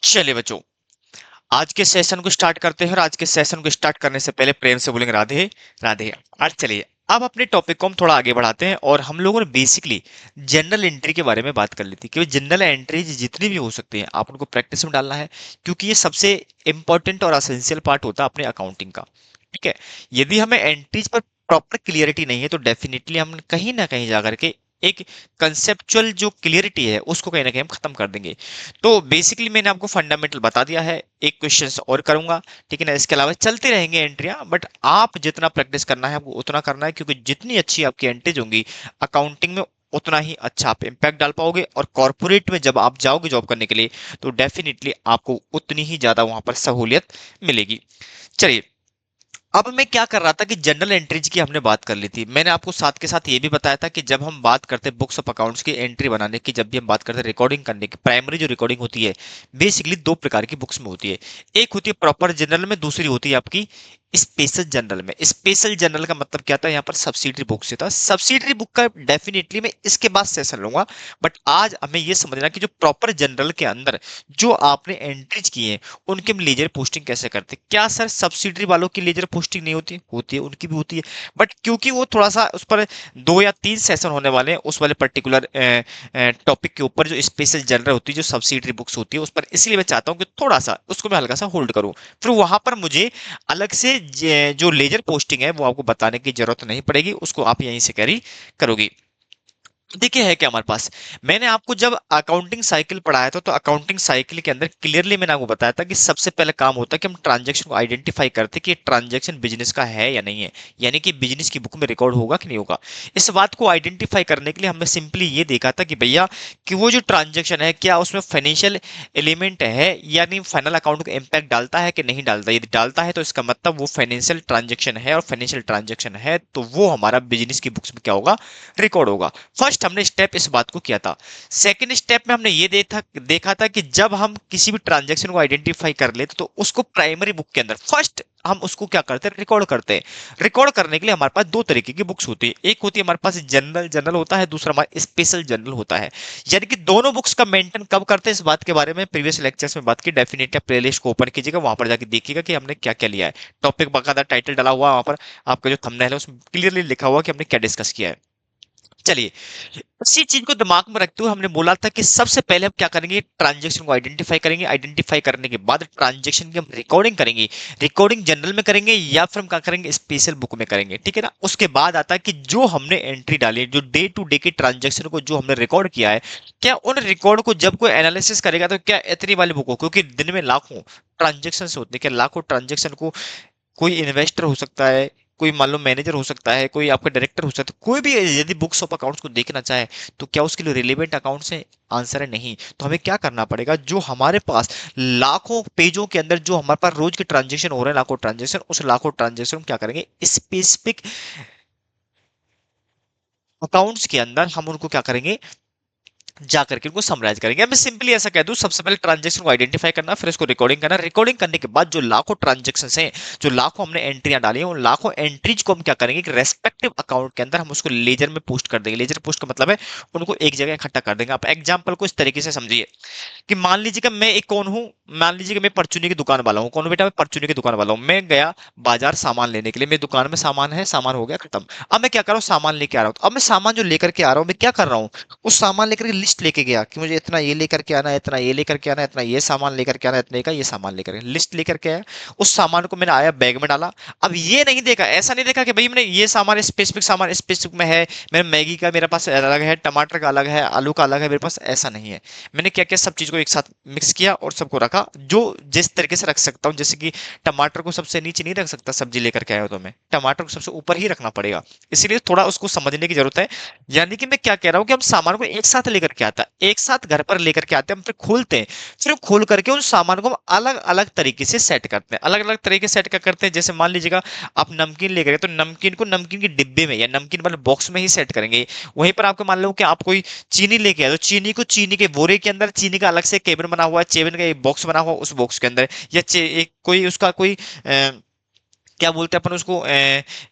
चलिए बच्चों, आज के सेशन को स्टार्ट करते हैं और आज के सेशन को स्टार्ट करने से पहले प्रेम से बोलेंगे राधे राधे। आज चलिए अब अपने टॉपिक को हम थोड़ा आगे बढ़ाते हैं और हम लोगों ने बेसिकली जनरल एंट्री के बारे में बात कर ली थी कि जनरल एंट्री जितनी भी हो सकती हैं आप उनको प्रैक्टिस में डालना है, क्योंकि ये सबसे इंपॉर्टेंट और असेंशियल पार्ट होता है अपने अकाउंटिंग का। ठीक है, यदि हमें एंट्रीज पर प्रॉपर क्लियरिटी नहीं है तो डेफिनेटली हम कहीं ना कहीं जाकर के एक कंसेप्चुअल जो क्लियरिटी है उसको कहीं ना कहीं हम खत्म कर देंगे। तो बेसिकली मैंने आपको फंडामेंटल बता दिया है, एक क्वेश्चन और करूंगा, ठीक है ना। इसके अलावा चलते रहेंगे एंट्रियां, बट आप जितना प्रैक्टिस करना है वो उतना करना है, क्योंकि जितनी अच्छी आपकी एंट्रीज होंगी अकाउंटिंग में उतना ही अच्छा आप इम्पैक्ट डाल पाओगे, और कॉर्पोरेट में जब आप जाओगे जॉब करने के लिए तो डेफिनेटली आपको उतनी ही ज्यादा वहां पर सहूलियत मिलेगी। चलिए, अब मैं क्या कर रहा था कि जनरल एंट्रीज की हमने बात कर ली थी। मैंने आपको साथ के साथ ये भी बताया था कि जब हम बात करते हैं बुक्स ऑफ अकाउंट्स की एंट्री बनाने की, जब भी हम बात करते हैं रिकॉर्डिंग करने की, प्राइमरी जो रिकॉर्डिंग होती है बेसिकली दो प्रकार की बुक्स में होती है। एक होती है प्रॉपर जनरल में, दूसरी होती है आपकी स्पेशल जनरल में। स्पेशल जनरल का मतलब क्या था, यहाँ पर सब्सिडरी बुक से था। सब्सिडरी बुक का डेफिनेटली मैं इसके बाद सेशन लूंगा, बट आज हमें ये समझना कि जो प्रॉपर जनरल के अंदर जो आपने एंट्रीज की है उनके हम लेजर पोस्टिंग कैसे करते हैं। क्या सर सब्सिडरी वालों की लेजर पोस्टिंग नहीं होती? होती है, उनकी भी होती है, बट क्योंकि वो थोड़ा सा उस पर 2 या 3 सेशन होने वाले हैं उस वाले पर्टिकुलर टॉपिक के ऊपर, जो स्पेशल जनरल होती है, जो सब्सिडरी बुक्स होती है उस पर, इसलिए मैं चाहता हूँ कि थोड़ा सा उसको मैं हल्का सा होल्ड करूँ। फिर वहां पर मुझे अलग से जो लेजर पोस्टिंग है वो आपको बताने की जरूरत नहीं पड़ेगी, उसको आप यहीं से कैरी करोगे। देखिए है क्या हमारे पास, मैंने आपको जब अकाउंटिंग साइकिल पढ़ाया था तो अकाउंटिंग साइकिल के अंदर क्लियरली मैंने आपको बताया था कि सबसे पहले काम होता है कि हम ट्रांजैक्शन को आइडेंटिफाई करते हैं कि ट्रांजैक्शन बिजनेस का है या नहीं है, यानी कि बिजनेस की बुक में रिकॉर्ड होगा कि नहीं होगा। इस बात को आइडेंटिफाई करने के लिए हमने सिंपली ये देखा था कि भैया कि वो जो ट्रांजेक्शन है क्या उसमें फाइनेंशियल एलिमेंट है, यानी फाइनल अकाउंट को इम्पैक्ट डालता है कि नहीं डालता। यदि डालता है तो इसका मतलब वो फाइनेंशियल ट्रांजेक्शन है, और फाइनेंशियल ट्रांजेक्शन है तो वो हमारा बिजनेस की बुक्स में क्या होगा, रिकॉर्ड होगा। फर्स्ट हमने स्टेप इस बात को किया था। सेकंड स्टेप में हमने ये देखा था कि जब हम किसी भी ट्रांजैक्शन को आइडेंटिफाई कर लेते तो उसको प्राइमरी बुक के अंदर फर्स्ट हम उसको क्या करते हैं, रिकॉर्ड करते हैं। रिकॉर्ड करने के लिए हमारे पास दो तरीके की बुक्स होती है, एक होती है हमारे पास जनरल जनरल होता है, दूसरा हमारा स्पेशल जनरल होता है। यानी कि दोनों बुक्स का मेंटेन कब करते हैं, इस बात के बारे में प्रीवियस लेक्चर्स में बात की। डेफिनेटली आप प्लेलिस्ट को ओपन कीजिएगा, वहां पर जाके देखिएगा कि हमने क्या क्या लिया है। टॉपिक बाकायदा टाइटल डाला हुआ वहां पर, आपका जो थंबनेल है उसमें क्लियरली लिखा हुआ कि हमने क्या डिस्कस किया है। चलिए, इसी चीज को दिमाग में रखते हुए हमने बोला था कि सबसे पहले हम क्या करेंगे, ट्रांजैक्शन को आइडेंटिफाई करेंगे। आइडेंटिफाई करने के बाद ट्रांजैक्शन की हम रिकॉर्डिंग करेंगे। रिकॉर्डिंग जनरल में करेंगे या फिर हम क्या करेंगे, स्पेशल बुक में करेंगे, ठीक है ना। उसके बाद आता है कि जो हमने एंट्री डाली है, जो डे टू डे की ट्रांजैक्शन को जो हमने रिकॉर्ड किया है, क्या उन रिकॉर्ड को जब कोई एनालिसिस करेगा तो क्या इतनी वाली बुक हो, क्योंकि दिन में लाखों ट्रांजेक्शन होते हैं, क्या लाखों ट्रांजेक्शन को कोई इन्वेस्टर हो सकता है, कोई मान लो मैनेजर हो सकता है, कोई आपका डायरेक्टर हो सकता है, कोई भी यदि बुक्स ऑफ अकाउंट्स को देखना चाहे तो क्या उसके लिए रिलेवेंट अकाउंट्स है? आंसर है नहीं। तो हमें क्या करना पड़ेगा, जो हमारे पास लाखों पेजों के अंदर जो हमारे पास रोज के ट्रांजेक्शन हो रहे हैं, लाखों ट्रांजेक्शन, उस लाखों ट्रांजेक्शन क्या करेंगे, स्पेसिफिक अकाउंट्स के अंदर हम उनको क्या करेंगे, जा करके उनको समराइज करेंगे। मैं सिंपली ऐसा कह दूं, सबसे पहले ट्रांजैक्शन को आइडेंटिफाई करना, फिर उसको रिकॉर्डिंग करना। रिकॉर्डिंग करने के बाद जो लाखों ट्रांजैक्शंस हैं, जो लाखों हमने एंट्रियां डाली हैं, उन लाखों एंट्रीज को हम क्या करेंगे कि रेस्पेक्टिव अकाउंट के अंदर हम उसको लेजर में पोस्ट कर देंगे। लेजर पोस्ट का मतलब है उनको एक जगह इकट्ठा कर देंगे। आप एग्जाम्पल को इस तरीके से समझिए कि मान लीजिए कि मैं एक कौन हूं, मान लीजिए कि मैं परचूनी की दुकान वाला हूं। कौन हूं बेटा, मैं परचूनी की दुकान वाला हूं। मैं गया बाजार सामान लेने के लिए, मेरी दुकान में सामान है, सामान हो गया खत्म। अब मैं क्या कर रहा हूँ, सामान लेके आ रहा हूँ। अब मैं सामान जो लेकर के आ रहा हूँ, मैं क्या कर रहा हूँ, उस सामान लेकर के लिस्ट लेके गया कि मुझे इतना ये लेकर के आना है, इतना ये लेकर के आना है, इतना ये सामान लेकर के आना है, इतने का ये सामान लेकर के, लिस्ट लेकर के आया। उस सामान को मैंने आया बैग में डाला। अब ये नहीं देखा, ऐसा नहीं देखा कि भाई मैंने ये सामान स्पेसिफिक में है, मेरे मैगी का मेरे पास अलग है, टमाटर का अलग है, आलू का अलग है मेरे पास, ऐसा नहीं है। मैंने क्या किया, सब चीज को एक साथ मिक्स किया और सबको रखा जो जिस तरीके से रख सकता हूँ। जैसे कि टमाटर को सबसे नीचे नहीं रख सकता, सब्जी लेकर के आया हो तो मैं टमाटर को सबसे ऊपर ही रखना पड़ेगा। इसलिए थोड़ा उसको समझने की जरूरत है। यानी कि मैं क्या कह रहा हूँ कि हम सामान को एक साथ लेकर के आता है, एक साथ घर पर लेकर के आते हैं, हम फिर खोलते हैं, फिर खोल करके उन सामान को हम अलग अलग तरीके से सेट करते हैं। अलग अलग तरीके से सेट क्या करते हैं, जैसे मान लीजिएगा आप नमकीन लेकर गए तो नमकीन को नमकीन के डिब्बे में या नमकीन वाले बॉक्स में ही सेट करेंगे। वहीं पर आपको मान लो कि आप कोई चीनी लेके आए तो चीनी को चीनी के बोरे के अंदर, चीनी का अलग से केबिन बना हुआ है, केबिन का एक बॉक्स बना हुआ, उस बॉक्स के अंदर, या एक कोई उसका कोई क्या बोलते हैं अपन उसको,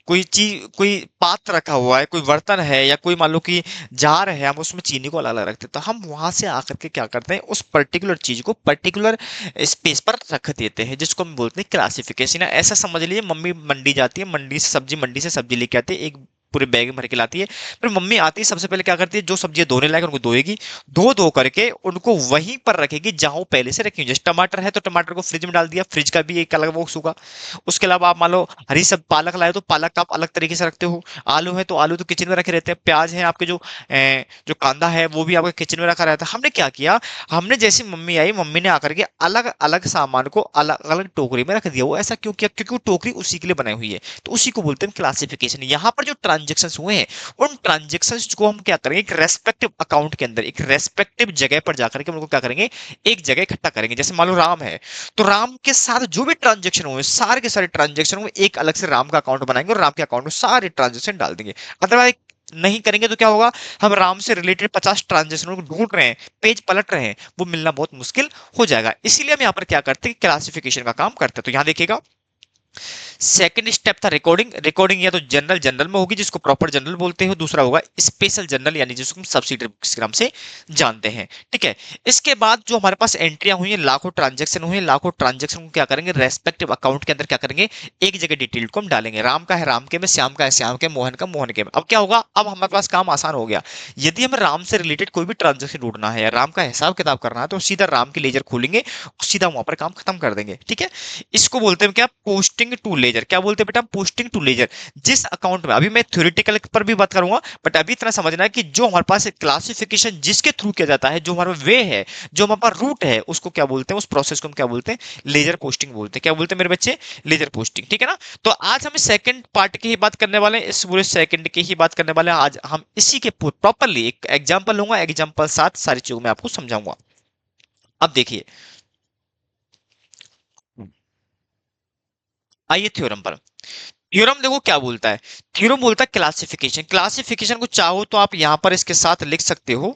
कोई चीज, कोई पात्र रखा हुआ है, कोई बर्तन है, या कोई मान लो कि जार है, हम उसमें चीनी को अलग अलग रखते हैं, तो हम वहां से आकर के क्या करते हैं, उस पर्टिकुलर चीज को पर्टिकुलर स्पेस पर रख देते हैं, जिसको हम बोलते हैं क्लासिफिकेशन। ऐसा समझ लीजिए, मम्मी मंडी जाती है, मंडी से सब्जी लेके आती है, एक पूरे बैग में भर के लाती है। फिर मम्मी आती है, सबसे पहले क्या करती है, जो सब्जियां धोने लायक उनको धोएगी, धो धो करके उनको वहीं पर रखेगी जहां वो पहले से रखी हुई। जैसे टमाटर है तो टमाटर को फ्रिज में डाल दिया, फ्रिज का भी एक अलग बॉक्स होगा। उसके अलावा आप मान लो हरी सब पालक लाए तो पालक का आप अलग तरीके से रखते हो। आलू है तो आलू तो किचन में रखे रहते हैं। प्याज है आपके, जो कांदा है वो भी आपके किचन में रखा रहता है। हमने क्या किया, हमने जैसी मम्मी आई, मम्मी ने आकर के अलग अलग सामान को अलग अलग टोकरी में रख दिया। वो ऐसा क्यों किया, क्योंकि वो टोकरी उसी के लिए बनाई हुई है, तो उसी को बोलते हैं क्लासिफिकेशन। यहाँ पर जो ट्रांजेक्शन हुए हैं, उन ट्रांजेक्शन को हम क्या करेंगे, एक रेस्पेक्टिव अकाउंट के अंदर, एक रेस्पेक्टिव जगह पर जाकर के उनको क्या करेंगे, एक जगह इकट्ठा करेंगे। जैसे मान लो राम है, तो राम के साथ जो भी ट्रांजेक्शन हुए, सारे के सारे ट्रांजेक्शन हुए, एक अलग से राम का अकाउंट बनाएंगे और राम के अकाउंट में सारे ट्रांजेक्शन डाल देंगे। अदरवाइज नहीं करेंगे तो क्या होगा, हम राम से रिलेटेड 50 ट्रांजेक्शनों को ढूंढ रहे हैं, पेज पलट रहे हैं, वो मिलना बहुत मुश्किल हो जाएगा। इसीलिए हम यहाँ पर क्या करते हैं, क्लासिफिकेशन का काम करते हैं। तो यहाँ देखिएगा, सेकंड स्टेप था रिकॉर्डिंग। रिकॉर्डिंग या तो जनरल जनरल में होगी, जिसको प्रॉपर जनरल बोलते हैं। दूसरा होगा स्पेशल जनरल, यानी जिसको हम सब्सिडरी बुक्स के नाम से जानते हैं। ठीक है, इसके बाद जो हमारे पास एंट्रियां हुई हैं, लाखों ट्रांजेक्शन हुए हैं, लाखों ट्रांजेक्शन को क्या करेंगे, रेस्पेक्टिव अकाउंट के अंदर क्या करेंगे, एक जगह डिटेल को हम डालेंगे। राम का है राम के में, श्याम का है श्याम के, मोहन का मोहन के में। अब क्या होगा, अब हमारे पास काम आसान हो गया। यदि हमें राम से रिलेटेड कोई भी ट्रांजेक्शन ढूंढना है या राम का हिसाब किताब करना है, तो सीधा राम की लेजर खोलेंगे और सीधा वहां पर काम खत्म कर देंगे। ठीक है, इसको बोलते हैं क्या, पोस्टिंग टू लेजर। क्या बोलते हैं बेटा, पोस्टिंग टू लेजर। जिस अकाउंट में, अभी मैं थ्योरेटिकल पर भी बात करूंगा, बट अभी इतना समझना है कि जो हमारे पास क्लासिफिकेशन जिसके थ्रू किया जाता है, जो हमारा वे है, जो हमारे पास रूट है, उसको क्या बोलते हैं, उस प्रोसेस को हम क्या बोलते हैं, लेजर पोस्टिंग बोलते हैं। क्या बोलते हैं मेरे बच्चे, लेजर पोस्टिंग। ठीक है ना। तो आज हम सेकंड पार्ट की ही बात करने वाले हैं, इस पूरे सेकंड की ही बात करने वाले हैं। आज हम इसी के प्रॉपरली एक एग्जांपल लूंगा, एग्जांपल साथ सारी चीजों में आपको समझाऊंगा। अब देखिए, आइए थ्योरम पर। थ्योरम देखो क्या बोलता है, थ्योरम बोलता है क्लासिफिकेशन। क्लासिफिकेशन को चाहो तो आप यहां पर इसके साथ लिख सकते हो,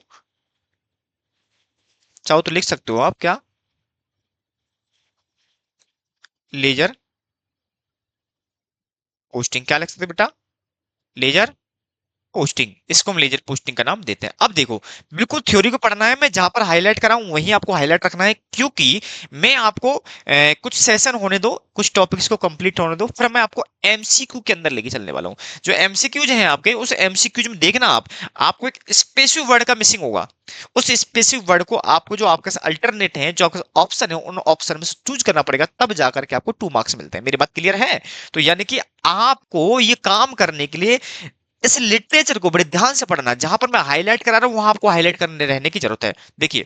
चाहो तो लिख सकते हो आप, क्या, लेजर पोस्टिंग। क्या लिख सकते हो बेटा, लेजर पोस्टिंग। इसको हम लेजर पोस्टिंग का नाम देते हैं। अब देखो, बिल्कुल थ्योरी को पढ़ना है, मैं जहां पर हाईलाइट कर रहा हूं वहीं आपको हाईलाइट रखना है, क्योंकि मैं आपको कुछ सेशन होने दो, कुछ टॉपिक्स को कंप्लीट होने दो, फिर मैं आपको एमसीक्यू के अंदर लेके चलने वाला हूं। जो एमसीक्यूज हैं आपके, उस एमसीक्यूज में देखना आप, आपको एक स्पेसिफिक वर्ड का मिसिंग होगा। उस स्पेसिफिक वर्ड को आपको, जो आपके अल्टरनेट है, जो आपका ऑप्शन है, उन ऑप्शन में से चूज करना पड़ेगा, तब जाकर के आपको 2 मार्क्स मिलते हैं। मेरी बात क्लियर है। तो यानी कि आपको ये काम करने के लिए इस लिटरेचर को बड़े ध्यान से पढ़ना। जहां पर मैं हाईलाइट करा रहा हूं, वहां आपको हाईलाइट करने रहने की जरूरत है। देखिए,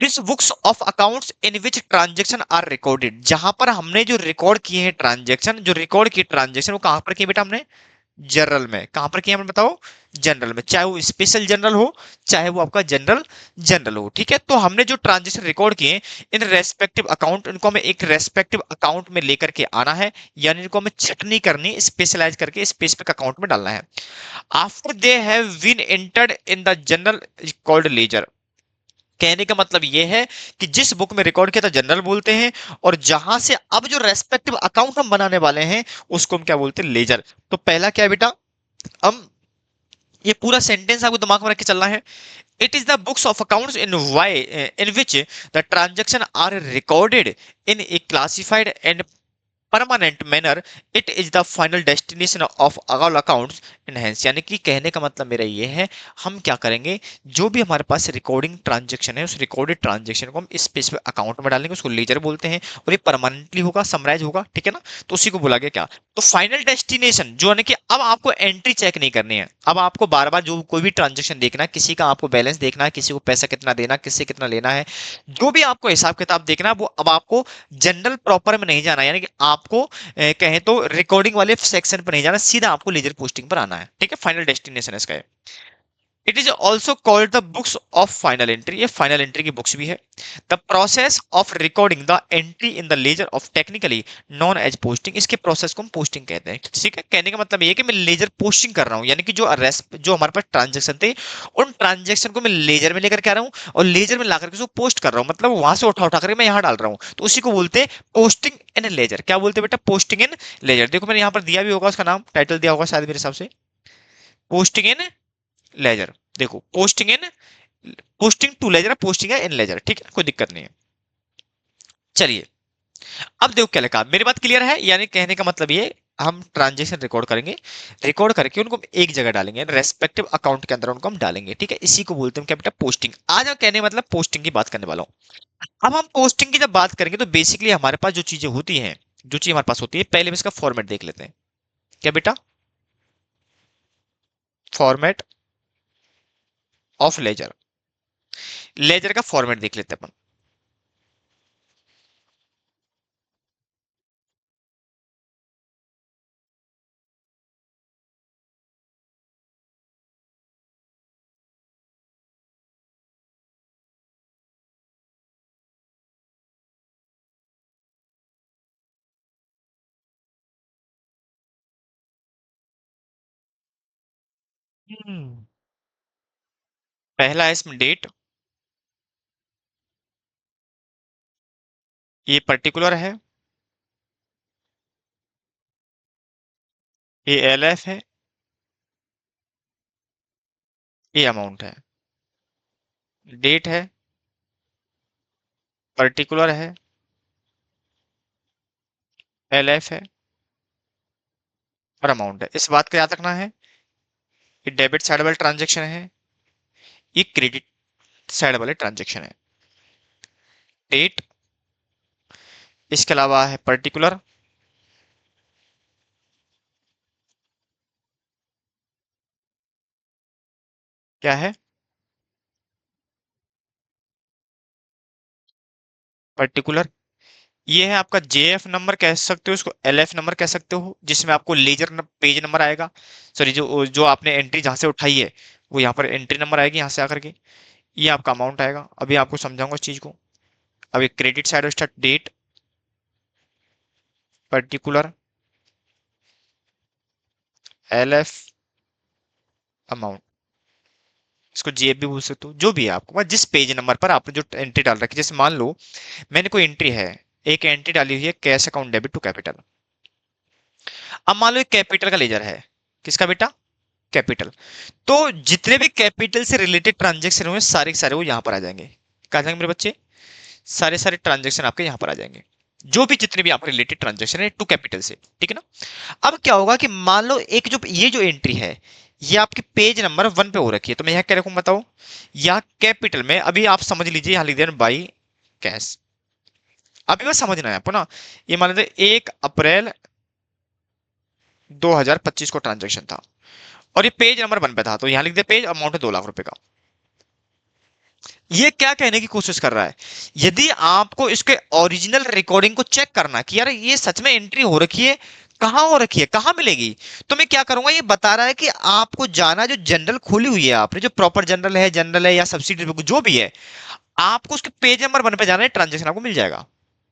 this books of accounts in which transaction are recorded. जहां पर हमने जो रिकॉर्ड किए हैं ट्रांजेक्शन, जो रिकॉर्ड किए ट्रांजेक्शन, वो कहां पर किए बेटा हमने, जनरल में। कहां पर किया हमने बताओ, जनरल में। चाहे वो स्पेशल जनरल हो, चाहे वो आपका जनरल जनरल हो। ठीक है, तो हमने जो ट्रांजेक्शन रिकॉर्ड किए इन रेस्पेक्टिव अकाउंट, इनको हमें एक रेस्पेक्टिव अकाउंट में लेकर के आना है, यानी इनको हमें छटनी करनी, स्पेशलाइज करके स्पेसिफिक अकाउंट में डालना है। After they have been entered in the journal called ledger. कहने का मतलब यह है कि जिस बुक में रिकॉर्ड किया था जनरल बोलते हैं, और जहां से अब जो रेस्पेक्टिव अकाउंट हम बनाने वाले हैं, उसको हम क्या बोलते हैं, लेजर। तो पहला क्या है बेटा, हम ये पूरा सेंटेंस आपको दिमाग में रख के चलना है। It is the books of accounts in why in which the transaction are recorded in a classified and permanent manner. It is the final destination of all accounts enhance. यानी कि कहने का मतलब मेरा ये है, हम क्या करेंगे, जो भी हमारे पास रिकॉर्डिंग ट्रांजेक्शन है, उस रिकॉर्डेड ट्रांजेक्शन को हम स्पेसिफिक अकाउंट में डालेंगे, उसको लेजर बोलते हैं, और ये परमानेंटली होगा, समराइज होगा। ठीक है ना। तो उसी को बोला गया क्या, तो फाइनल डेस्टिनेशन जो है ना, कि अब आपको एंट्री चेक नहीं करनी है। अब आपको बार बार जो कोई भी ट्रांजेक्शन देखना है, किसी का आपको बैलेंस देखना है, किसी को पैसा कितना देना, किससे कितना लेना है, जो भी आपको हिसाब किताब देखना है, वो अब आपको जनरल प्रॉपर में नहीं जाना। यानी कि आपको कहें तो रिकॉर्डिंग वाले सेक्शन पर नहीं जाना, सीधा आपको लेजर पोस्टिंग पर आना है। ठीक है, फाइनल डेस्टिनेशन इसका है। It is also called the books of final entry, ये फाइनल एंट्री की बुक्स भी है। The process of recording the entry in the ledger of technically known as posting, इसके प्रोसेस को हम पोस्टिंग कहते हैं। ठीक है, कहने का मतलब ये है कि मैं लेजर पोस्टिंग कर रहा हूँ, यानी कि जो हमारे पास ट्रांजेक्शन थे उन ट्रांजेक्शन को मैं लेजर में लेकर के आ रहा हूँ और लेजर में ला करके उसको पोस्ट कर रहा हूँ, मतलब वहां से उठा उठा करके मैं यहाँ डाल रहा हूँ, तो उसी को बोलते हैं पोस्टिंग इन लेजर। क्या बोलते हैं बेटा? Posting in ledger. देखो मैंने यहाँ पर दिया भी होगा, उसका नाम टाइटल दिया होगा शायद मेरे हिसाब से, पोस्टिंग इन लेजर। देखो posting in, posting to ledger, posting है इन लेजर, ठीक है, कोई दिक्कत नहीं है। चलिए अब देखो क्या लिखा, मेरी बात क्लियर है? यानी कहने का मतलब ये, हम ट्रांजेक्शन रिकॉर्ड करेंगे, रिकॉर्ड करके उनको एक जगह डालेंगे, रेस्पेक्टिव अकाउंट के अंदर उनको हम डालेंगे, ठीक है, इसी को बोलते हैं क्या बेटा? पोस्टिंग। आज हम कहने मतलब पोस्टिंग की बात करने वाला हूँ। अब हम पोस्टिंग की जब बात करेंगे तो बेसिकली हमारे पास जो चीजें होती हैं, जो चीज हमारे पास होती है, पहले हम इसका फॉर्मेट देख लेते हैं। क्या बेटा? फॉर्मेट ऑफ लेजर, लेजर का फॉर्मेट देख लेते हैं अपन। हम्म, पहला है इसमें डेट, ये पर्टिकुलर है, ये एलएफ है, ये अमाउंट है। डेट है, पर्टिकुलर है, एलएफ है और अमाउंट है। इस बात का याद रखना है, ये डेबिट साइड वाले ट्रांजेक्शन है, ये क्रेडिट साइड वाले ट्रांजेक्शन है। डेट, इसके अलावा है पर्टिकुलर, क्या है? पर्टिकुलर। ये है आपका जेएफ नंबर कह सकते हो, इसको एलएफ नंबर कह सकते हो, जिसमें आपको लेजर पेज नंबर आएगा। सॉरी, जो जो आपने एंट्री जहां से उठाई है वो यहाँ पर एंट्री नंबर आएगी, यहाँ से आकर के ये आपका अमाउंट आएगा। अभी आपको समझाऊंगा इस चीज को। अभी credit side start, date, particular, LF, amount, इसको जेएफ भी बोल सकते हो, जो भी है आपको, बस जिस पेज नंबर पर आपने जो एंट्री डाल रखी है। जैसे मान लो मैंने कोई एंट्री है, एक एंट्री डाली हुई है cash account debit to capital. अब मान लो एक कैपिटल का लेजर है, किसका बेटा? कैपिटल। तो जितने भी कैपिटल से रिलेटेड ट्रांजेक्शन हुए सारे के सारे वो यहां पर आ जाएंगे। कहा जाएंगे मेरे बच्चे? सारे सारे ट्रांजेक्शन आपके यहां पर आ जाएंगे, जो भी जितने भी आपके रिलेटेड ट्रांजेक्शन है टू कैपिटल से, ठीक है ना? अब क्या होगा कि मान लो एक जो ये जो एंट्री है ये आपकी पेज नंबर 1 पे हो रखी है, तो मैं यहाँ क्या रखूं बताओ? यहाँ कैपिटल में, अभी आप समझ लीजिए, यहाँ लिख दिया बाई कैश। अभी बस समझना है आपको ना, ये मान लीजिए 1 अप्रैल 2025 को ट्रांजेक्शन था और ये पेज नंबर 1 पे था, तो यहाँ लिख दिया पेज, अमाउंट है 2 लाख रुपए का। ये क्या कहने की कोशिश कर रहा है? यदि आपको इसके ओरिजिनल रिकॉर्डिंग को चेक करना कि यार ये सच में एंट्री हो रखी है, कहां हो रखी है, कहां मिलेगी, तो मैं क्या करूंगा, ये बता रहा है कि आपको जाना, जो जनरल खोली हुई है आपने, जो प्रॉपर जनरल है या सब्सिडी जो भी है, आपको उसके पेज नंबर 1 पे जाना है, ट्रांजेक्शन आपको मिल जाएगा।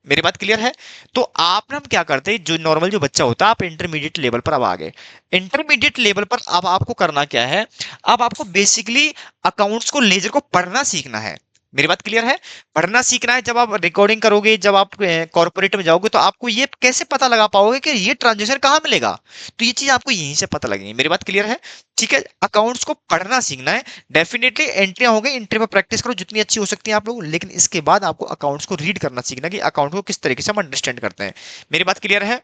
मेरी बात क्लियर है? तो आप ना, हम क्या करते हैं, जो नॉर्मल जो बच्चा होता है, आप इंटरमीडिएट लेवल पर अब आ गए। इंटरमीडिएट लेवल पर अब आपको करना क्या है? अब आपको बेसिकली अकाउंट्स को, लेजर को पढ़ना सीखना है। मेरी बात क्लियर है? पढ़ना सीखना है। जब आप रिकॉर्डिंग करोगे, जब आप कॉर्पोरेट में जाओगे, तो आपको ये कैसे पता लगा पाओगे कि ये ट्रांजेक्शन कहाँ मिलेगा? तो ये चीज आपको यहीं से पता लगेगी। मेरी बात क्लियर है? ठीक है, अकाउंट्स को पढ़ना सीखना है। डेफिनेटली एंट्रियां हो गई, एंट्री पर प्रैक्टिस करो जितनी अच्छी हो सकती है आप लोग, लेकिन इसके बाद आपको अकाउंट्स को रीड करना सीखना कि अकाउंट को किस तरीके से हम अंडरस्टैंड करते हैं। मेरी बात क्लियर है?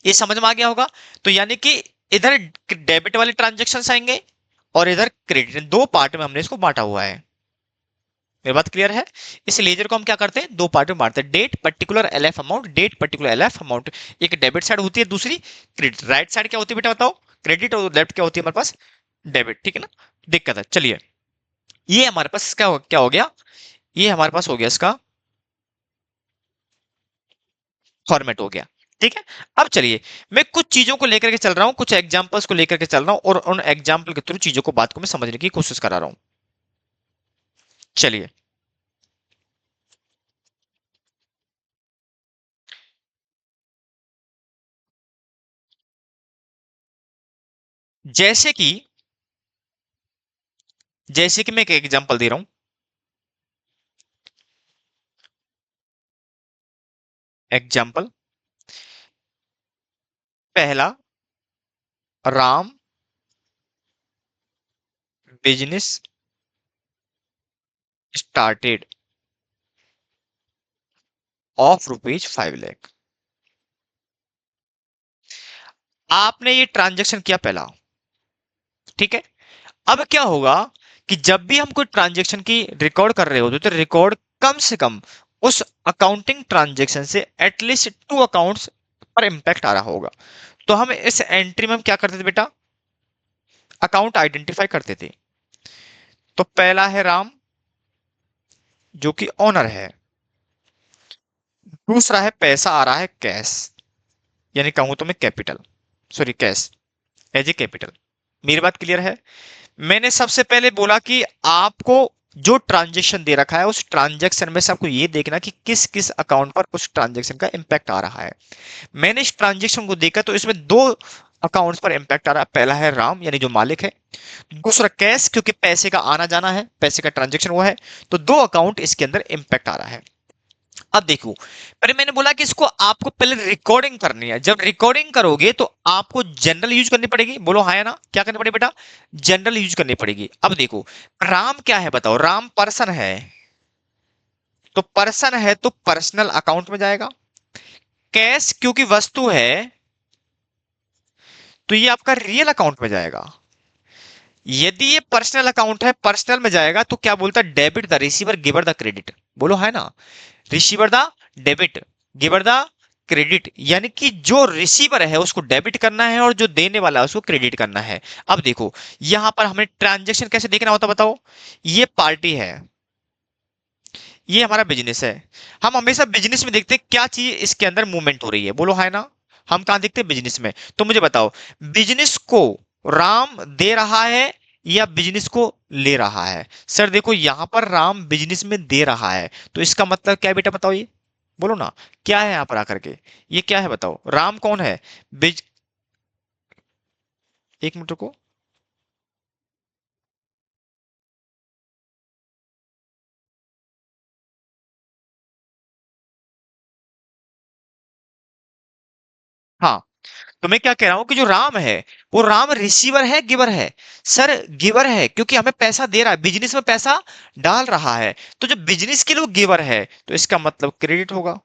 ये समझ में आ गया होगा? तो यानी कि इधर डेबिट वाले ट्रांजेक्शन आएंगे और इधर क्रेडिट, दो पार्ट में हमने इसको बांटा हुआ है। मेरी बात क्लियर है? इस लेजर को हम क्या करते हैं, दो पार्ट में बांटते हैं, date particular LF amount, date particular LF amount. एक डेबिट साइड होती है, दूसरी क्रेडिट। राइट साइड क्या होती है बेटा बताओ? क्रेडिट। और लेफ्ट क्या होती है हमारे पास? डेबिट, ठीक है ना? दिक्कत है, चलिए। ये हमारे पास क्या हो गया, ये हमारे पास हो गया इसका फॉर्मेट हो गया। ठीक है। अब चलिए, मैं कुछ चीजों को लेकर के चल रहा हूं, कुछ एग्जांपल्स को लेकर के चल रहा हूं और उन एग्जांपल के थ्रू चीजों को, बात को मैं समझने की कोशिश करा रहा हूं। चलिए, जैसे कि मैं एक एग्जांपल दे रहा हूं। एग्जांपल पहला, Ram business started off rupees 5 lakh. आपने ये ट्रांजेक्शन किया पहला, ठीक है। अब क्या होगा कि जब भी हम कोई ट्रांजेक्शन की रिकॉर्ड कर रहे होते तो रिकॉर्ड कम से कम उस अकाउंटिंग ट्रांजेक्शन से एटलीस्ट 2 अकाउंट्स पर इंपैक्ट आ रहा होगा। तो हम इस एंट्री में हम क्या करते थे बेटा, अकाउंट आइडेंटिफाई करते थे। तो पहला है राम, जो कि ऑनर है। दूसरा है पैसा आ रहा है कैश, यानी कहूं तो मैं capital, sorry cash, as a capital. मेरी बात क्लियर है। मैंने सबसे पहले बोला कि आपको जो ट्रांजेक्शन दे रखा है उस ट्रांजेक्शन में से आपको ये देखना कि किस किस अकाउंट पर उस ट्रांजेक्शन का इंपैक्ट आ रहा है। मैंने इस ट्रांजेक्शन को देखा तो इसमें 2 अकाउंट्स पर इंपैक्ट आ रहा है। पहला है राम, यानी जो मालिक है। दूसरा कैश, क्योंकि पैसे का आना जाना है, पैसे का ट्रांजेक्शन हुआ है। तो 2 अकाउंट इसके अंदर इंपैक्ट आ रहा है। अब देखो, पर मैंने बोला कि इसको आपको पहले रिकॉर्डिंग करनी है। जब रिकॉर्डिंग करोगे तो आपको जनरल यूज करनी पड़ेगी। बोलो हाँ या ना, क्या करनी पड़ेगी बेटा, जनरल यूज करनी पड़ेगी। अब देखो, राम क्या है बताओ, राम पर्सन है। तो पर्सन है तो पर्सनल अकाउंट में जाएगा। कैश क्योंकि वस्तु है तो ये आपका रियल अकाउंट में जाएगा। यदि ये पर्सनल अकाउंट है, पर्सनल में जाएगा तो क्या बोलता है, debit the receiver giver the credit. बोलो है ना, receiver the debit, giver the credit, यानी कि जो रिसीवर है उसको डेबिट करना है और जो देने वाला है उसको क्रेडिट करना है। अब देखो, यहां पर हमें ट्रांजेक्शन कैसे देखना होता बताओ। ये पार्टी है, ये हमारा बिजनेस है। हम हमेशा बिजनेस में देखते हैं क्या चीज इसके अंदर मूवमेंट हो रही है। बोलो है ना, हम कहां देखते हैं, बिजनेस में। तो मुझे बताओ, बिजनेस को राम दे रहा है या बिजनेस को ले रहा है। सर देखो, यहां पर राम बिजनेस में दे रहा है, तो इसका मतलब क्या है बेटा बताओ, ये बोलो ना, क्या है यहां पर आकर के, ये क्या है बताओ, राम कौन है, बिज एक मिनट को। हाँ, तो मैं क्या कह रहा हूं कि जो राम है वो राम रिसीवर है गिवर है। सर गिवर है क्योंकि हमें पैसा दे रहा है, बिजनेस में पैसा डाल रहा है। तो जब बिजनेस के लिए गिवर है तो इसका मतलब क्रेडिट होगा।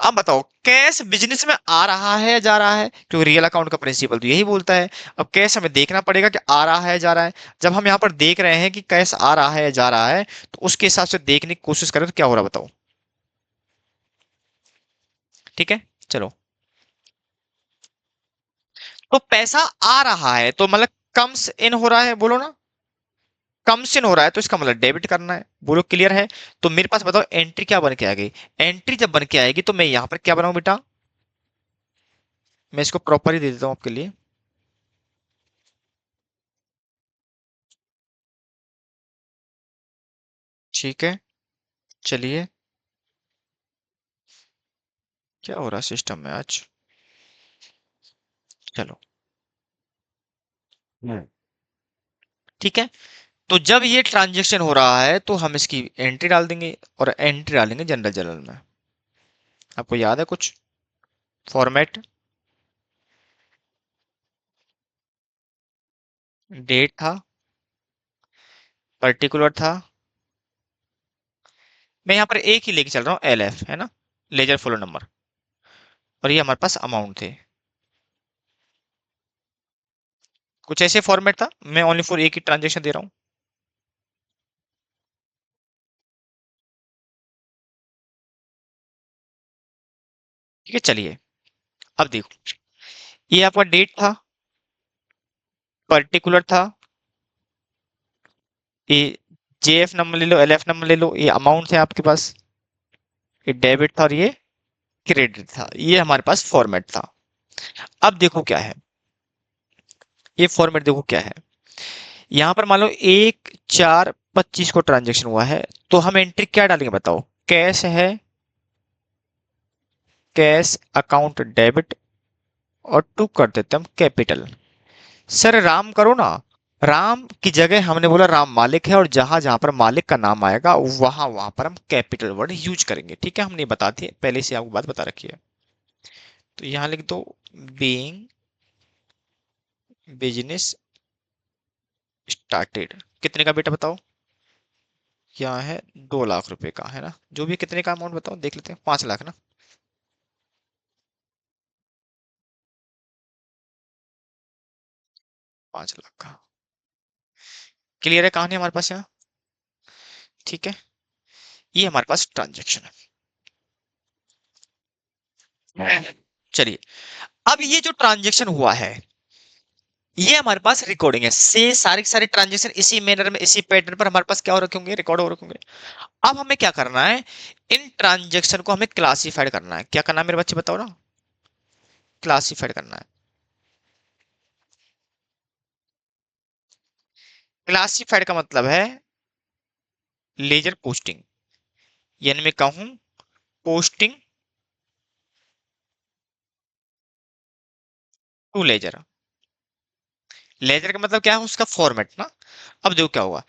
अब बताओ, कैश बिजनेस में आ रहा है या जा रहा है, क्योंकि रियल अकाउंट का प्रिंसिपल तो यही बोलता है। अब कैश हमें देखना पड़ेगा कि आ रहा है जा रहा है। जब हम यहाँ पर देख रहे हैं कि कैश आ रहा है या जा रहा है तो उसके हिसाब से देखने की कोशिश करें तो क्या हो रहा है बताओ। ठीक है, चलो। तो पैसा आ रहा है तो मतलब कम्स इन हो रहा है, बोलो ना, कम्स इन हो रहा है तो इसका मतलब डेबिट करना है। बोलो क्लियर है। तो मेरे पास बताओ एंट्री क्या बन के आ गई। एंट्री जब बन के आएगी तो मैं यहां पर क्या बनाऊं बेटा, मैं इसको प्रॉपर ही दे देता हूं आपके लिए। ठीक है, चलिए। क्या हो रहा है सिस्टम में आज, चलो। हम्म। ठीक है, तो जब ये ट्रांजेक्शन हो रहा है तो हम इसकी एंट्री डाल देंगे और एंट्री डालेंगे जनरल जनरल में। आपको याद है कुछ फॉर्मेट, डेट था, पर्टिकुलर था। मैं यहाँ पर एक ही लेके चल रहा हूँ, LF है ना, लेजर फ्लो नंबर। और ये हमारे पास अमाउंट थे। कुछ ऐसे फॉर्मेट था, मैं ओनली फॉर एक ही ट्रांजेक्शन दे रहा हूँ। ठीक है, चलिए। अब देखो, ये आपका डेट था, पर्टिकुलर था, ये JF नंबर ले लो, LF नंबर ले लो, ये अमाउंट है आपके पास, ये डेबिट था और ये क्रेडिट था, ये हमारे पास फॉर्मेट था। अब देखो क्या है, ये फॉर्मेट देखो क्या है। यहाँ पर मान लो 1/4/25 को ट्रांजेक्शन हुआ है, तो हम एंट्री क्या डालेंगे बताओ? कैश है, कैश अकाउंट डेबिट, और टू कर देते हम कैपिटल। सर राम करो ना, राम की जगह हमने बोला राम मालिक है, और जहां जहां पर मालिक का नाम आएगा वहां वहां पर हम कैपिटल वर्ड यूज करेंगे, ठीक है? हमने बताती है पहले से, आपको बात बता रखी है। तो यहां लिख दो बीइंग बिजनेस स्टार्टेड। कितने का बेटा बताओ? क्या है? 2 लाख रुपए का है ना, जो भी कितने का अमाउंट बताओ, देख लेते हैं। 5 लाख ना? 5 लाख का। क्लियर है कहानी हमारे पास यहाँ? ठीक है, ये हमारे पास ट्रांजेक्शन है। चलिए, अब ये जो ट्रांजेक्शन हुआ है, ये हमारे पास रिकॉर्डिंग है से सारे सारे ट्रांजेक्शन इसी मैनर में, इसी पैटर्न पर हमारे पास क्या हो रखे होंगे? रिकॉर्ड हो रखे होंगे। अब हमें क्या करना है? इन ट्रांजेक्शन को हमें क्लासिफाइड करना है। क्या करना है मेरे बच्चे बताओ ना? क्लासिफाइड करना है। क्लासिफाइड का मतलब है लेजर पोस्टिंग, यानी मैं कहूं पोस्टिंग टू लेजर। लेजर का मतलब क्या है? उसका फॉर्मेट ना। अब देखो क्या हुआ।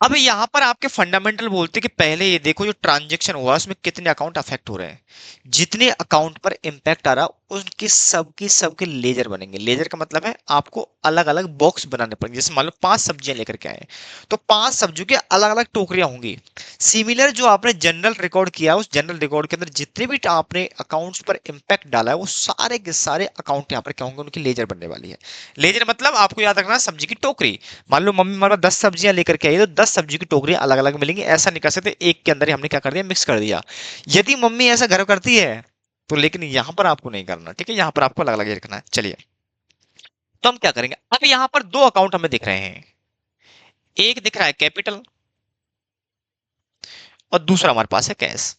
अब यहाँ पर आपके फंडामेंटल बोलते हैं कि पहले ये देखो जो ट्रांजेक्शन हुआ उसमें कितने अकाउंट अफेक्ट हो रहे हैं। जितने अकाउंट पर इंपैक्ट आ रहा उनके सबकी सबके लेजर बनेंगे। लेजर का मतलब है आपको अलग अलग बॉक्स बनाने पड़ेंगे। जैसे मान लो 5 सब्जियां लेकर के आए, तो 5 सब्जियों की अलग अलग टोकरियां होंगी। सिमिलर जो आपने जनरल रिकॉर्ड किया, उस जनरल रिकॉर्ड के अंदर जितने भी आपने अकाउंट्स पर इंपैक्ट डाला है, वो सारे के सारे अकाउंट यहाँ पर क्या होंगे? उनकी लेजर बनने वाली है। लेजर मतलब आपको याद रखना, सब्जी की टोकरी। मान लो मम्मी हमारे पास 10 सब्जियां लेकर के आई, तो 10 सब्जी की टोकरियां अलग अलग मिलेंगी। ऐसा नहीं कर सकते एक के अंदर ही हमने क्या कर दिया? मिक्स कर दिया। यदि मम्मी ऐसा घर करती है तो, लेकिन यहां पर आपको नहीं करना, ठीक है? यहां पर आपको अलग अलग रखना है। चलिए, तो हम क्या करेंगे? अब यहां पर दो अकाउंट हमें दिख रहे हैं। एक दिख रहा है कैपिटल, और दूसरा हमारे पास है कैश।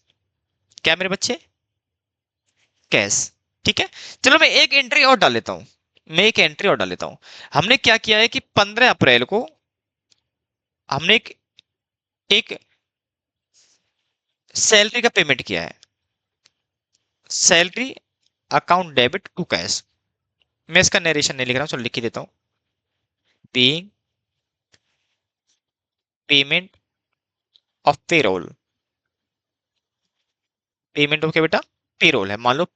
क्या मेरे बच्चे? कैश। ठीक है, चलो मैं एक एंट्री और डाल लेता हूं। मैं एक एंट्री और डाल लेता हूं। हमने क्या किया है कि 15 अप्रैल को हमने एक सैलरी का पेमेंट किया है। Salary account debit to cash. मैं इसका नरेशन नहीं लिख रहा हूं, चलो लिख ही देता हूं। Paying payment of payroll. Payment of क्या बेटा? पेरोल है, मान लो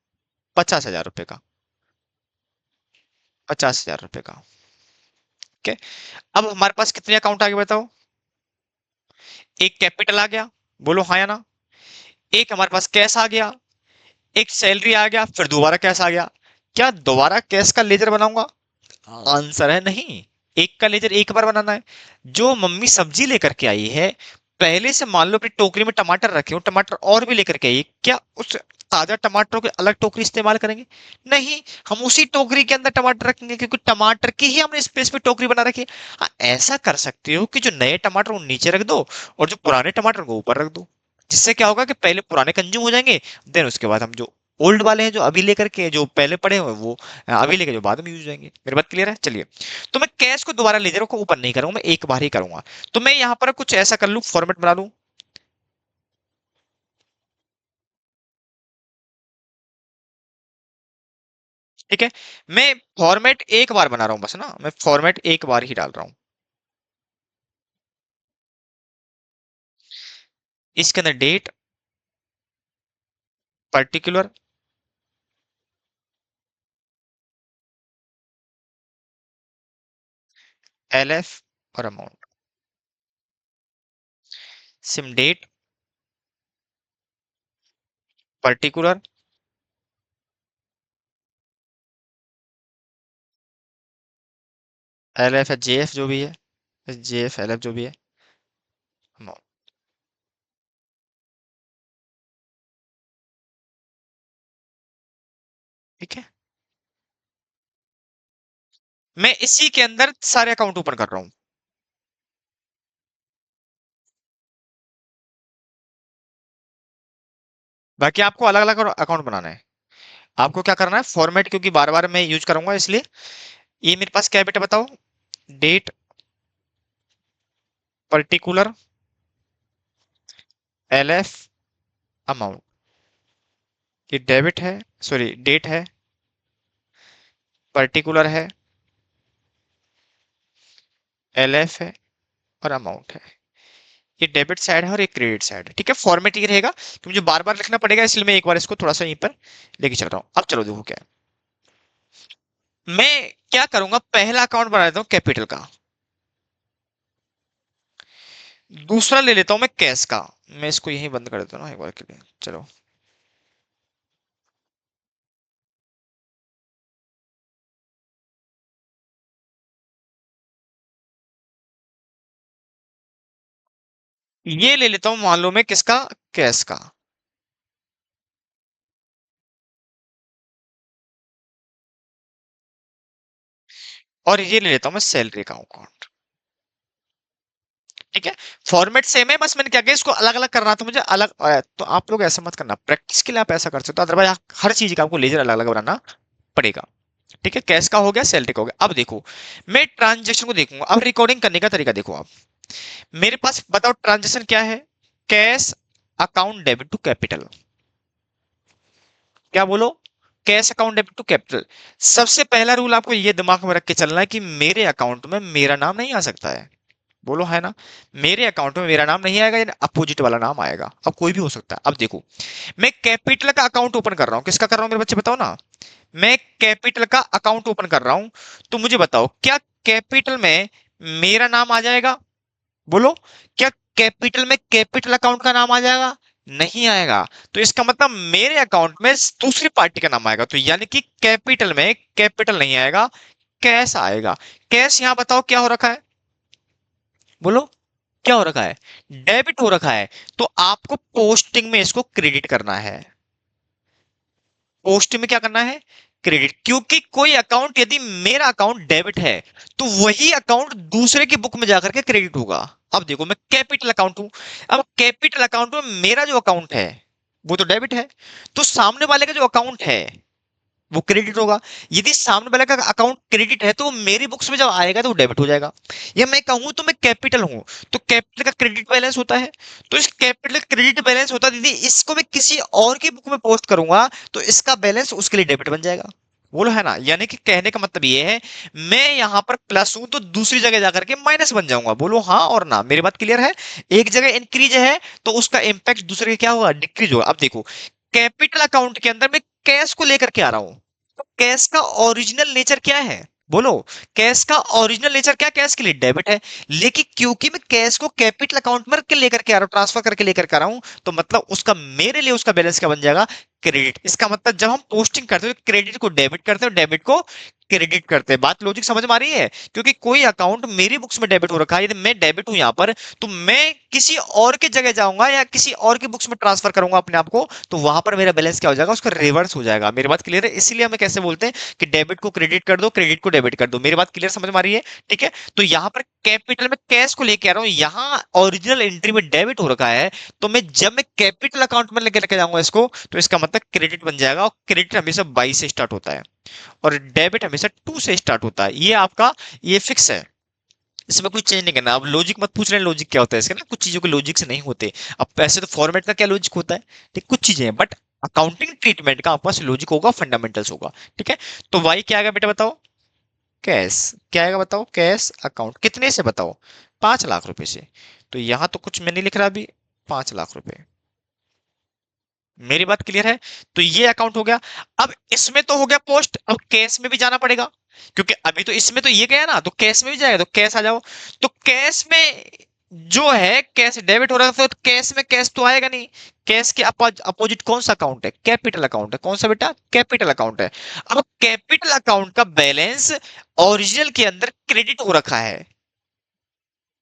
50,000 रुपए का। 50,000 रुपए का। ठीक है, अब हमारे पास कितने अकाउंट आ गए बताओ? एक कैपिटल आ गया, बोलो हाँ या ना? एक हमारे पास कैश आ गया, एक सैलरी आ गया, फिर दोबारा कैश आ गया। क्या दोबारा कैश का लेजर बनाऊंगा? आंसर है नहीं। एक का लेजर एक बार बनाना है। जो मम्मी सब्जी लेकर के आई है, पहले से मान लो अपनी टोकरी में टमाटर रखे हो, टमाटर और भी लेकर के आई है, क्या उस ताजा टमाटरों के अलग टोकरी इस्तेमाल करेंगे? नहीं, हम उसी टोकरी के अंदर टमाटर रखेंगे, क्योंकि टमाटर की ही हमने स्पेस में टोकरी बना रखी है। हाँ, ऐसा कर सकते हो कि जो नए टमाटर वो नीचे रख दो, और जो पुराने टमाटर को ऊपर रख दो। जिससे क्या होगा कि पहले पुराने कंज्यूम हो जाएंगे, देन उसके बाद हम जो ओल्ड वाले हैं, जो अभी लेकर के जो पहले पड़े हुए हैं, वो अभी लेके जो बाद में यूज होंगे। मेरी बात क्लियर है? चलिए, तो मैं कैश को दोबारा लेजरों को ऊपर नहीं करूंगा, मैं एक बार ही करूंगा। तो मैं यहां पर कुछ ऐसा कर लूं, फॉर्मेट बना लूं। ठीक है, मैं फॉर्मेट एक बार बना रहा हूं बस ना, मैं फॉर्मेट एक बार ही डाल रहा हूं। इसके अंदर डेट, पर्टिकुलर, एलएफ, और amount. Same date, particular, LF है, जेएफ जो भी है, जेएफ एलएफ जो भी है, अमाउंट। ठीक है, मैं इसी के अंदर सारे अकाउंट ओपन कर रहा हूं। बाकी आपको अलग अलग अकाउंट बनाना है। आपको क्या करना है, फॉर्मेट, क्योंकि बार बार मैं यूज करूंगा इसलिए। ये मेरे पास क्या है बेटा बताओ, डेट, पर्टिकुलर, एलएफ, अमाउंट। ये डेबिट है, सॉरी डेट है, पर्टिकुलर है, एलएफ है, और अमाउंट है। ये डेबिट साइड है और ये क्रेडिट साइड है। ठीक है, फॉर्मेट ये रहेगा कि मुझे बार बार लिखना पड़ेगा, इसलिए मैं एक बार इसको थोड़ा सा यहीं पर लेके चल रहा हूँ। अब चलो देखो क्या है, मैं क्या करूंगा, पहला अकाउंट बना देता हूँ कैपिटल का, दूसरा ले लेता हूं मैं कैश का। मैं इसको यहीं बंद कर देता हूँ ना एक बार के लिए, चलो। ये ले लेता हूं मान लो मैं किसका, कैश का। और ये ले लेता हूं मैं सैलरी का अकाउंट। ठीक है, फॉर्मेट सेम है, बस मैंने क्या किया, इसको अलग अलग करना था मुझे अलग। तो आप लोग ऐसा मत करना, प्रैक्टिस के लिए आप ऐसा कर सकते हो, अदरवाइज हर चीज का आपको लेजर अलग अलग बनाना पड़ेगा। ठीक है, कैश का हो गया, सैलरी का हो गया। अब देखो, मैं ट्रांजेक्शन को देखूंगा। अब रिकॉर्डिंग करने का तरीका देखो आप, मेरे पास बताओ ट्रांजेक्शन क्या है, cash account debit to capital. क्या बोलो, cash account debit to capital. सबसे पहला रूल आपको ये दिमाग में रख के चलना है कि मेरे अकाउंट में मेरा नाम नहीं आ सकता है। बोलो है ना, मेरे अकाउंट में मेरा नाम नहीं आएगा, अपोजिट वाला नाम आएगा। अब कोई भी हो सकता है। अब देखो, मैं कैपिटल का अकाउंट ओपन कर रहा हूं, किसका कर रहा हूं मेरे बच्चे बताओ ना, मैं कैपिटल का अकाउंट ओपन कर रहा हूं। तो मुझे बताओ, क्या कैपिटल में मेरा नाम आ जाएगा? बोलो, क्या कैपिटल में कैपिटल अकाउंट का नाम आ जाएगा? नहीं आएगा। तो इसका मतलब मेरे अकाउंट में दूसरी पार्टी का नाम आएगा, तो यानी कि कैपिटल में कैपिटल नहीं आएगा, कैश आएगा। कैश यहां बताओ क्या हो रखा है, बोलो क्या हो रखा है, डेबिट हो रखा है। तो आपको पोस्टिंग में इसको क्रेडिट करना है। पोस्ट में क्या करना है, क्रेडिट। क्योंकि कोई अकाउंट, यदि मेरा अकाउंट डेबिट है, तो वही अकाउंट दूसरे की बुक में जाकर के क्रेडिट होगा। अब देखो, मैं कैपिटल अकाउंट हूं, अब कैपिटल अकाउंट में मेरा जो अकाउंट है वो तो डेबिट है, तो सामने वाले का जो अकाउंट है वो क्रेडिट होगा। यदि सामने वाले का अकाउंट क्रेडिट है तो वो मेरी बुक्स में जब आएगा तो वो डेबिट हो जाएगा। या मैं कहूं तो मैं कैपिटल हूं, तो कैपिटल का क्रेडिट बैलेंस होता है, तो इस कैपिटल क्रेडिट बैलेंस होता है, यदि इसको मैं किसी और की बुक में पोस्ट करूंगा तो इसका बैलेंस उसके लिए डेबिट बन जाएगा। बोलो है ना, यानी कि कहने का मतलब ये है, मैं यहां पर प्लस हूं तो दूसरी जगह जाकर के माइनस बन जाऊंगा। बोलो हाँ और ना, मेरी बात क्लियर है। एक जगह इंक्रीज है तो उसका इंपैक्ट दूसरे के क्या होगा, डिक्रीज होगा। अब देखो, कैपिटल अकाउंट के अंदर मैं कैश को लेकर के आ रहा हूं, तो कैश का ओरिजिनल नेचर क्या है, बोलो, कैश का ओरिजिनल नेचर क्या, कैश के लिए डेबिट है। लेकिन क्योंकि मैं कैश को कैपिटल अकाउंट में के लेकर के आ रहा हूं, ट्रांसफर करके लेकर के आ रहा हूं, तो मतलब उसका मेरे लिए उसका बैलेंस क्या बन जाएगा, क्रेडिट। इसका मतलब जब हम पोस्टिंग करते हैं क्रेडिट को डेबिट करते हैं, डेबिट को क्रेडिट करते हैं। बात लॉजिक समझ में आ रही है? क्योंकि कोई अकाउंट मेरी बुक्स में डेबिट हो रखा है, यदि मैं डेबिट हूं यहां पर, तो मैं किसी और की जगह जाऊंगा या किसी और की बुक्स में ट्रांसफर करूंगा अपने आप को, तो वहां पर मेरा बैलेंस क्या हो जाएगा, उसका रिवर्स हो जाएगा। मेरी बात क्लियर है? इसीलिए हमें कैसे बोलते हैं कि डेबिट को क्रेडिट कर दो, क्रेडिट को डेबिट कर दो। मेरी बात क्लियर समझ में आ रही है? ठीक है, तो यहाँ पर कैपिटल में कैश को लेके आ रहा हूँ, यहाँ ओरिजिनल एंट्री में डेबिट हो रखा है, तो मैं जब मैं कैपिटल अकाउंट में लेके लेके जाऊंगा इसको, तो इसका मतलब क्रेडिट बन जाएगा। और क्रेडिट हमेशा 22 से स्टार्ट होता है और डेबिट हमेशा 2 से स्टार्ट होता है। ये आपका, ये फिक्स है, इसमें कोई चेंज नहीं करना। अब लॉजिक मत पूछ रहे हैं, लॉजिक क्या होता है इसका ना, कुछ चीजों के लॉजिक से नहीं होते। अब पैसे तो फॉर्मेट का क्या लॉजिक होता है, ठीक, कुछ चीजें हैं, बट अकाउंटिंग ट्रीटमेंट का आपके पास लॉजिक होगा, फंडामेंटल्स होगा। ठीक है, तो वाई क्या आएगा बेटा बताओ, कैश। क्या आएगा बताओ, कैश अकाउंट कितने से बताओ, 5 लाख रुपए से। तो यहां तो कुछ मैं नहीं लिख रहा अभी, 5 लाख रुपए। मेरी बात क्लियर है? तो ये अकाउंट हो गया। अब इसमें तो हो गया पोस्ट, अब कैश में भी जाना पड़ेगा, क्योंकि अभी तो इसमें तो ये गया ना, तो कैश में भी जाएगा, तो कैश आ जाओ। तो कैश में जो है, कैश डेबिट हो रहा है, तो कैश में कैश तो आएगा नहीं। कैश के अपोजिट कौन सा अकाउंट है, कैपिटल अकाउंट है। कौन सा बेटा, कैपिटल अकाउंट है। अब कैपिटल अकाउंट का बैलेंस ओरिजिनल के अंदर क्रेडिट हो रखा है,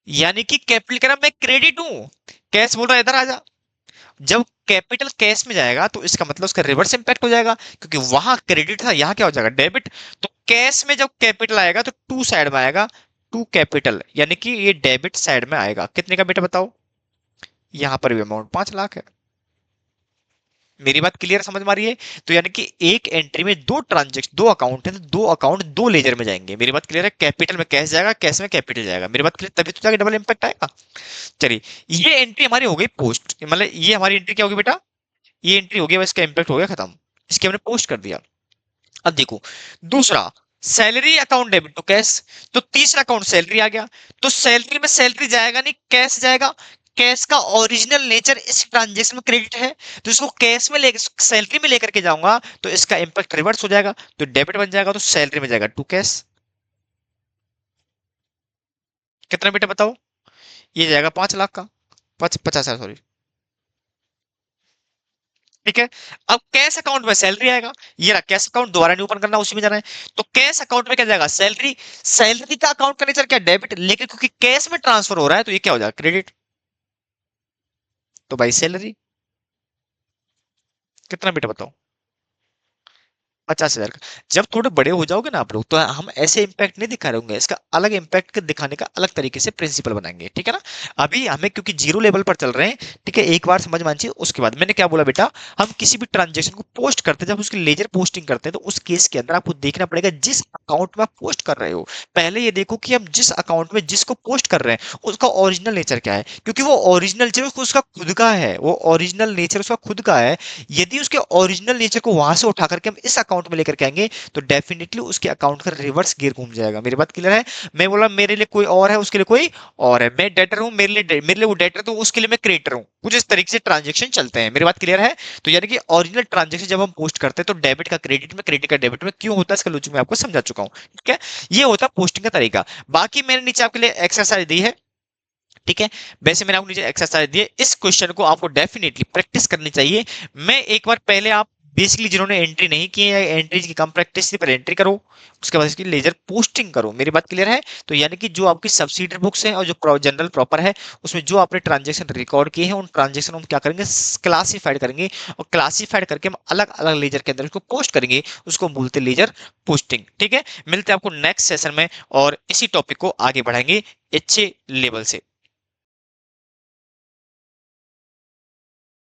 यानी कि कैपिटल कह रहा मैं क्रेडिट हूं, कैश बोल रहा है इधर आ जा। जब कैपिटल कैश में जाएगा तो इसका मतलब उसका रिवर्स इंपैक्ट हो जाएगा, क्योंकि वहां क्रेडिट था, यहां क्या हो जाएगा, डेबिट। तो कैश में जब कैपिटल आएगा तो टू साइड में आएगा, टू कैपिटल, यानी कि ये डेबिट साइड में आएगा। कितने का बेटा बताओ, यहां पर भी अमाउंट 5 लाख है। मेरी बात क्लियर समझ में आ रही है? तो यानी कि एक एंट्री में दो ट्रांजेक्शन, दो अकाउंट है, तो दो अकाउंट दो लेजर में जाएंगे। मेरी बात क्लियर है? कैपिटल में कैश जाएगा, कैश में कैपिटल जाएगा। मेरी बात क्लियर? तभी तो जाके डबल इम्पैक्ट आएगा। चलिए, ये एंट्री हमारी हो गई पोस्ट, मतलब ये हमारी एंट्री क्या होगी बेटा? ये एंट्री हो गया, इसका इम्पैक्ट हो गया खत्म, इसके हमने पोस्ट कर दिया। अब देखो दूसरा, salary account debit to cash, तो तीसरा अकाउंट सैलरी आ गया, तो सैलरी में सैलरी जाएगा नहीं, कैश जाएगा। कैश का ओरिजिनल नेचर इस ट्रांजेक्शन में क्रेडिट है, तो इसको कैश में लेकर सैलरी में लेकर के जाऊंगा तो इसका इंपैक्ट रिवर्स हो जाएगा, तो डेबिट बन जाएगा, तो सैलरी में जाएगा टू कैश। कितना बेटा बताओ? ये जाएगा 5 लाख का, 50,000 सॉरी। ठीक है। अब कैश अकाउंट में सैलरी आएगा, ये रहा कैश अकाउंट, दोबारा नहीं ओपन करना, उसी में जाना है। तो कैश अकाउंट में क्या जाएगा? सैलरी। सैलरी का अकाउंट का नेचर क्या? डेबिट, लेकिन क्योंकि कैश में ट्रांसफर हो रहा है तो ये क्या हो जाएगा? क्रेडिट। तो भाई सैलरी कितना बेटा बताओ? 50,000 का। जब थोड़े बड़े हो जाओगे ना आप लोग, तो हम ऐसे इंपैक्ट नहीं दिखा रहे होंगे, इसका अलग इंपैक्ट दिखाने का अलग तरीके से प्रिंसिपल बनाएंगे, ठीक है ना? अभी हमें क्योंकि जीरो लेवल पर चल रहे हैं, ठीक है, एक बार समझ मान चाहिए। उसके बाद मैंने क्या बोला बेटा, हम किसी भी ट्रांजेक्शन को पोस्ट करते हैं, जब उसकी लेजर पोस्टिंग करते हैं, तो उस केस के अंदर आपको देखना पड़ेगा जिस अकाउंट में आप पोस्ट कर रहे हो, पहले ये देखो कि हम जिस अकाउंट में जिसको पोस्ट कर रहे हैं उसका ओरिजिनल नेचर क्या है, क्योंकि वो ओरिजिनल नेचर उसका खुद का है, वो ओरिजिनल नेचर उसका खुद का है। यदि उसके ओरिजिनल नेचर को वहां से उठा करके हम इस अकाउंट में लेकर के आएंगे, तो डेफिनेटली उसके अकाउंट का रिवर्स गियर घूम जाएगा। मेरी बात क्लियर है? मैं बोला मेरे लिए कोई और है, उसके लिए कोई और है, मैं डेटर हूं, मेरे लिए वो डेटर, तो उसके लिए मैं क्रेडिटर हूं। कुछ इस तरीके से ट्रांजेक्शन चलते हैं। मेरी बात क्लियर है? तो यानी कि ओरिजिनल ट्रांजेक्शन जब हम पोस्ट करते हैं तो डेबिट का क्रेडिट में, क्रेडिट का डेबिट में क्यों होता है, इसका लॉजिक मैं आपको समझा चुका हूं, ठीक है? ये होता है पोस्टिंग का तरीका। बाकी मैंने नीचे आपके लिए एक्सरसाइज दी है, ठीक है? वैसे मैंने आपको नीचे एक्सरसाइज दी है, इस क्वेश्चन को आपको डेफिनेटली प्रैक्टिस करनी चाहिए। मैं एक बार पहले, आप बेसिकली जिन्होंने एंट्री नहीं की है, एंट्री की कम प्रैक्टिस थी, पहले एंट्री करो, उसके बाद इसकी लेजर पोस्टिंग करो। मेरी बात क्लियर है? तो यानी कि जो आपकी सब्सिडरी बुक्स हैं और जो जनरल प्रॉपर है, उसमें जो आपने ट्रांजेक्शन रिकॉर्ड किए हैं, उन ट्रांजेक्शन हम क्या करेंगे? क्लासिफाइड करेंगे, और क्लासिफाइड करके हम अलग अलग लेजर के अंदर उसको पोस्ट करेंगे, उसको हम बोलते हैं लेजर पोस्टिंग, ठीक है? मिलते हैं आपको नेक्स्ट सेशन में, और इसी टॉपिक को आगे बढ़ाएंगे अच्छे लेवल से।